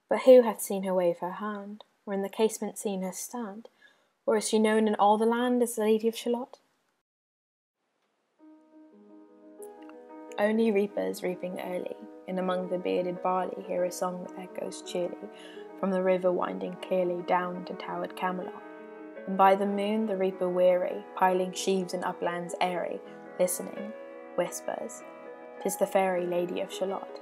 But who hath seen her wave her hand, or in the casement seen her stand? Or is she known in all the land as the Lady of Shalott? Only reapers reaping early, in among the bearded barley, hear a song that echoes cheerly, from the river winding clearly down to towered Camelot. And by the moon the reaper weary, piling sheaves in uplands airy, listening, whispers, "'Tis the fairy Lady of Shalott."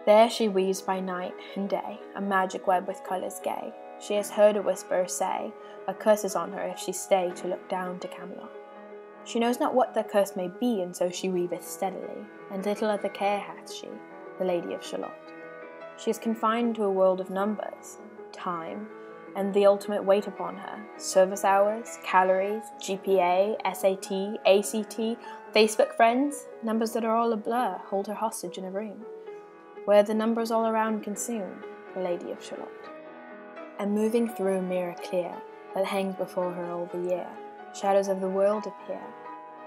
There she weaves by night and day a magic web with colours gay. She has heard a whisperer say, a curse is on her if she stay to look down to Camelot. She knows not what the curse may be, and so she weaveth steadily, and little other care hath she, the Lady of Shalott. She is confined to a world of numbers, time, and the ultimate weight upon her, service hours, calories, GPA, SAT, ACT, Facebook friends, numbers that are all a blur, hold her hostage in a room, where the numbers all around consume the Lady of Shalott. And moving through a mirror clear, that hangs before her all the year, shadows of the world appear,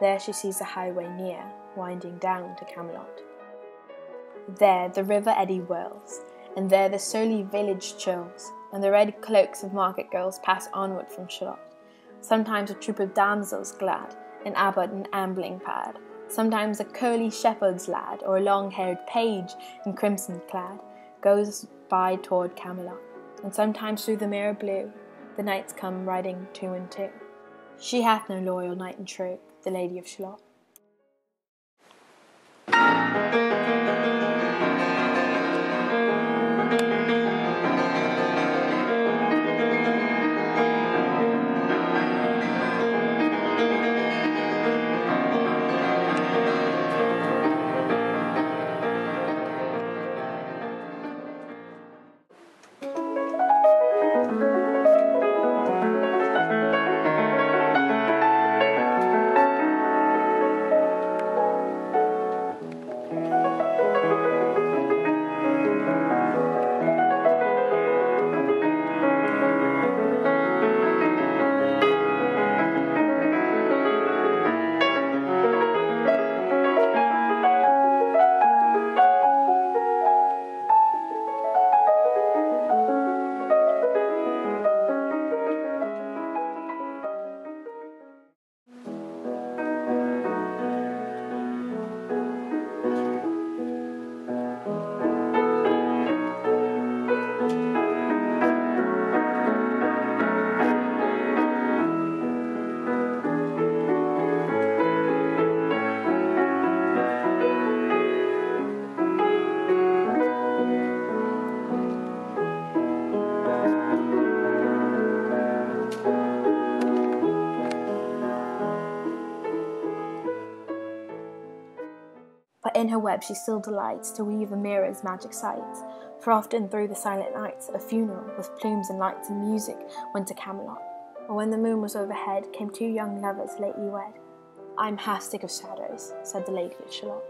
there she sees a highway near, winding down to Camelot. There the river eddy whirls, and there the surly village churls, and the red cloaks of market girls pass onward from Shalott. Sometimes a troop of damsels glad, an abbot in ambling pad, sometimes a curly shepherd's lad, or a long-haired page in crimson clad, goes by toward Camelot, and sometimes through the mirror blue, the knights come riding two and two. She hath no loyal knight and true, the Lady of Shalott. But in her web she still delights to weave a mirror's magic sights, for often through the silent nights a funeral with plumes and lights and music went to Camelot, or when the moon was overhead came two young lovers lately wed. "I am half sick of shadows," said the Lady of Shalott.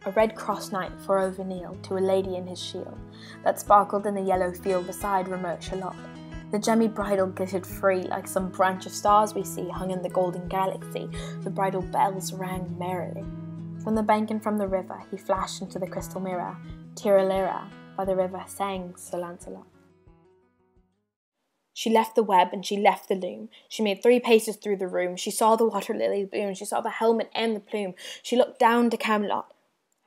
A red cross knight forever kneeled to a lady in his shield, that sparkled in the yellow field beside remote Shalott. The gemmy bridle glittered free, like some branch of stars we see hung in the golden galaxy. The bridal bells rang merrily. From the bank and from the river he flashed into the crystal mirror. Tira-lira, by the river sang Sir Lancelot. She left the web and she left the loom. She made 3 paces through the room. She saw the water lilies bloom. She saw the helmet and the plume. She looked down to Camelot.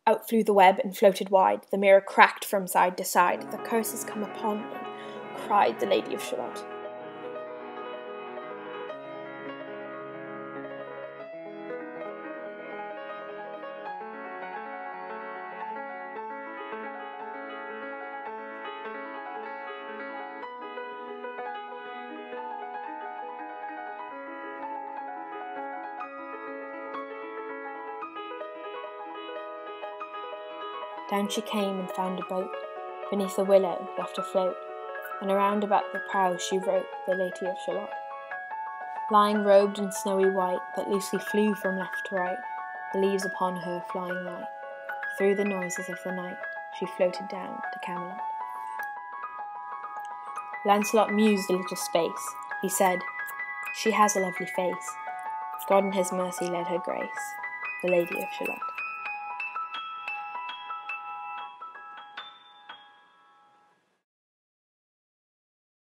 Out flew the web and floated wide. The mirror cracked from side to side. "The curse has come upon me," cried the Lady of Shalott. Down she came and found a boat, beneath a willow left afloat, and around about the prow she wrote the Lady of Shalott. Lying robed in snowy white, that loosely flew from left to right, the leaves upon her flying light. through the noises of the night, she floated down to Camelot. Lancelot mused a little space. He said, "She has a lovely face. God in his mercy led her grace, the Lady of Shalott."